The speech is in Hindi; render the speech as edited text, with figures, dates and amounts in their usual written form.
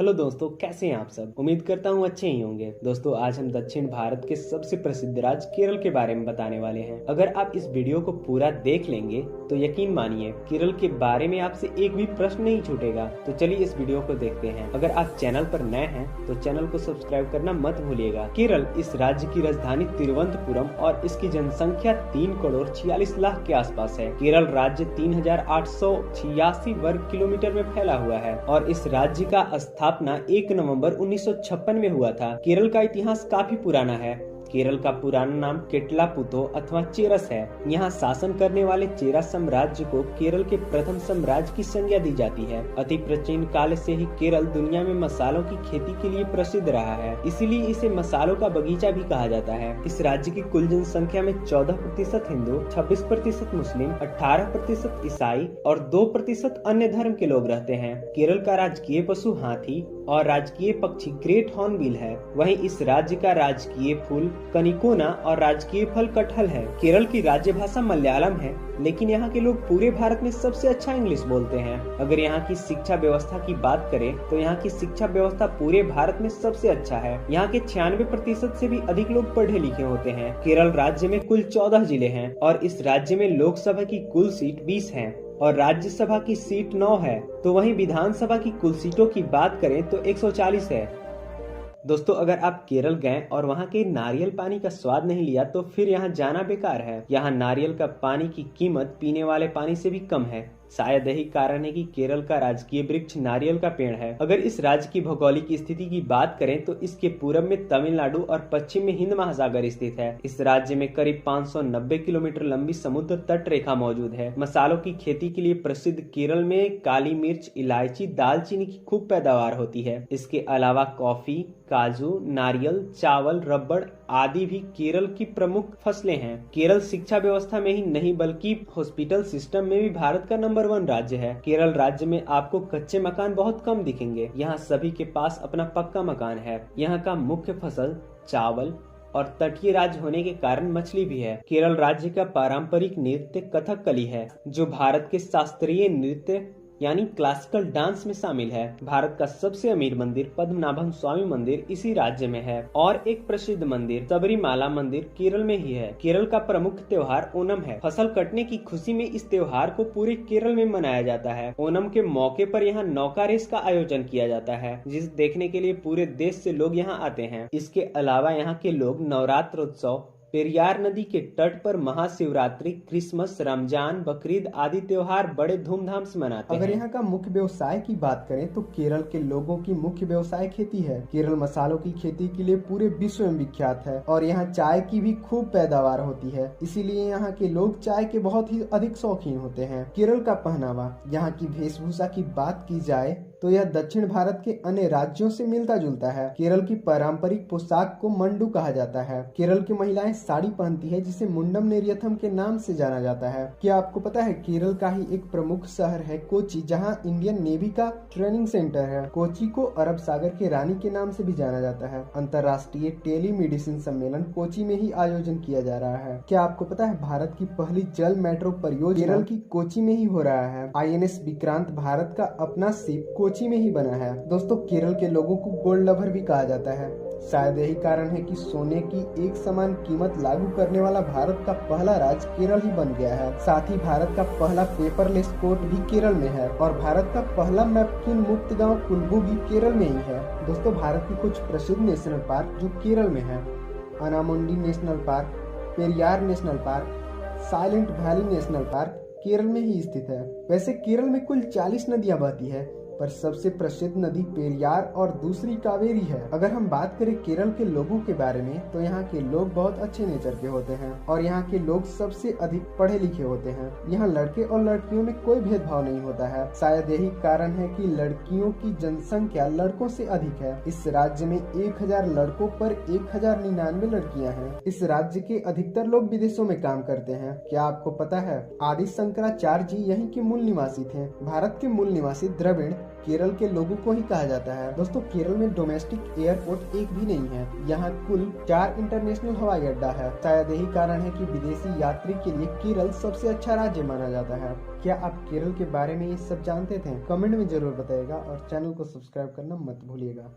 हेलो दोस्तों, कैसे हैं आप सब। उम्मीद करता हूँ अच्छे ही होंगे। दोस्तों, आज हम दक्षिण भारत के सबसे प्रसिद्ध राज्य केरल के बारे में बताने वाले हैं। अगर आप इस वीडियो को पूरा देख लेंगे तो यकीन मानिए केरल के बारे में आपसे एक भी प्रश्न नहीं छूटेगा। तो चलिए इस वीडियो को देखते हैं। अगर आप चैनल पर नए हैं तो चैनल को सब्सक्राइब करना मत भूलिएगा। केरल इस राज्य की राजधानी तिरुवनंतपुरम और इसकी जनसंख्या 3,46,00,000 के आसपास है। केरल राज्य 3,886 वर्ग किलोमीटर में फैला हुआ है और इस राज्य का स्थापना 1 नवंबर 1956 में हुआ था। केरल का इतिहास काफी पुराना है। केरल का पुराना नाम केटलापुतो अथवा चेरस है। यहाँ शासन करने वाले चेरा साम्राज्य को केरल के प्रथम साम्राज्य की संज्ञा दी जाती है। अति प्राचीन काल से ही केरल दुनिया में मसालों की खेती के लिए प्रसिद्ध रहा है, इसीलिए इसे मसालों का बगीचा भी कहा जाता है। इस राज्य की कुल जनसंख्या में 14% हिंदू, 26% मुस्लिम, 18% ईसाई और 2% अन्य धर्म के लोग रहते हैं। केरल का राजकीय पशु हाथी और राजकीय पक्षी ग्रेट हॉर्नबिल है। वहीं इस राज्य का राजकीय फूल कनिकोना और राजकीय फल कटहल है। केरल की राज्य भाषा मलयालम है, लेकिन यहाँ के लोग पूरे भारत में सबसे अच्छा इंग्लिश बोलते हैं। अगर यहाँ की शिक्षा व्यवस्था की बात करें तो यहाँ की शिक्षा व्यवस्था पूरे भारत में सबसे अच्छा है। यहाँ के 96% से भी अधिक लोग पढ़े लिखे होते हैं। केरल राज्य में कुल 14 जिले हैं और इस राज्य में लोकसभा की कुल सीट 20 है और राज्यसभा की सीट 9 है। तो वहीं विधानसभा की कुल सीटों की बात करें तो 140 है। दोस्तों, अगर आप केरल गए और वहाँ के नारियल पानी का स्वाद नहीं लिया तो फिर यहाँ जाना बेकार है। यहाँ नारियल का पानी की कीमत पीने वाले पानी से भी कम है। शायद यही कारण है कि केरल का राजकीय वृक्ष नारियल का पेड़ है। अगर इस राज्य की भौगोलिक स्थिति की बात करें तो इसके पूरब में तमिलनाडु और पश्चिम में हिंद महासागर स्थित है। इस राज्य में करीब 590 किलोमीटर लंबी समुद्र तट रेखा मौजूद है। मसालों की खेती के लिए प्रसिद्ध केरल में काली मिर्च, इलायची, दालचीनी की खूब पैदावार होती है। इसके अलावा कॉफी, काजू, नारियल, चावल, रबड़ आदि भी केरल की प्रमुख फसलें हैं। केरल शिक्षा व्यवस्था में ही नहीं बल्कि हॉस्पिटल सिस्टम में भी भारत का नंबर 1 राज्य है। केरल राज्य में आपको कच्चे मकान बहुत कम दिखेंगे। यहाँ सभी के पास अपना पक्का मकान है। यहाँ का मुख्य फसल चावल और तटीय राज्य होने के कारण मछली भी है। केरल राज्य का पारंपरिक नृत्य कथकली है, जो भारत के शास्त्रीय नृत्य यानी क्लासिकल डांस में शामिल है। भारत का सबसे अमीर मंदिर पद्मनाभन स्वामी मंदिर इसी राज्य में है और एक प्रसिद्ध मंदिर सबरीमाला मंदिर केरल में ही है। केरल का प्रमुख त्योहार ओणम है। फसल कटने की खुशी में इस त्योहार को पूरे केरल में मनाया जाता है। ओणम के मौके पर यहाँ नौका रेस का आयोजन किया जाता है, जिसे देखने के लिए पूरे देश से लोग यहाँ आते हैं। इसके अलावा यहाँ के लोग नवरात्र उत्सव, पेरियार नदी के तट पर महाशिवरात्रि, क्रिसमस, रमजान, बकरीद आदि त्योहार बड़े धूमधाम से मनाते हैं। अगर यहाँ का मुख्य व्यवसाय की बात करें तो केरल के लोगों की मुख्य व्यवसाय खेती है। केरल मसालों की खेती के लिए पूरे विश्व में विख्यात है और यहाँ चाय की भी खूब पैदावार होती है, इसीलिए यहाँ के लोग चाय के बहुत ही अधिक शौकीन होते हैं। केरल का पहनावा, यहाँ की वेशभूषा की बात की जाए तो यह दक्षिण भारत के अन्य राज्यों से मिलता जुलता है। केरल की पारंपरिक पोशाक को मंडू कहा जाता है। केरल की महिलाएं साड़ी पहनती है, जिसे मुंडम नेरियथम के नाम से जाना जाता है। क्या आपको पता है केरल का ही एक प्रमुख शहर है कोची, जहां इंडियन नेवी का ट्रेनिंग सेंटर है। कोची को अरब सागर के रानी के नाम से भी जाना जाता है। अंतर्राष्ट्रीय टेलीमेडिसिन सम्मेलन कोची में ही आयोजन किया जा रहा है। क्या आपको पता है भारत की पहली जल मेट्रो परियोजना केरल की कोची में ही हो रहा है। INS विक्रांत भारत का अपना शिप कोची में ही बना है। दोस्तों, केरल के लोगों को गोल्ड लवर भी कहा जाता है। शायद यही कारण है कि सोने की एक समान कीमत लागू करने वाला भारत का पहला राज्य केरल ही बन गया है। साथ ही भारत का पहला पेपरलेस कोर्ट भी केरल में है और भारत का पहला नैपकिन मुक्त गांव कुल्बू भी केरल में ही है। दोस्तों, भारत की कुछ प्रसिद्ध नेशनल पार्क जो केरल में है: Anamudi national park, Periyar national park, silent valley national park Kerala में ही स्थित है। वैसे केरल में कुल 40 नदियां बहती है, पर सबसे प्रसिद्ध नदी पेरियार और दूसरी कावेरी है। अगर हम बात करें केरल के लोगों के बारे में तो यहाँ के लोग बहुत अच्छे नेचर के होते हैं और यहाँ के लोग सबसे अधिक पढ़े लिखे होते हैं। यहाँ लड़के और लड़कियों में कोई भेदभाव नहीं होता है। शायद यही कारण है कि लड़कियों की जनसंख्या लड़कों से अधिक है। इस राज्य में 1000 लड़कों पर 1099 लड़कियाँ हैं। इस राज्य के अधिकतर लोग विदेशों में काम करते हैं। क्या आपको पता है आदि शंकराचार्य जी यहीं के मूल निवासी थे। भारत के मूल निवासी द्रविड़ केरल के लोगों को ही कहा जाता है। दोस्तों केरल में डोमेस्टिक एयरपोर्ट एक भी नहीं है। यहाँ कुल 4 इंटरनेशनल हवाई अड्डा है। शायद यही कारण है कि विदेशी यात्री के लिए केरल सबसे अच्छा राज्य माना जाता है। क्या आप केरल के बारे में ये सब जानते थे? कमेंट में जरूर बताइएगा और चैनल को सब्सक्राइब करना मत भूलिएगा।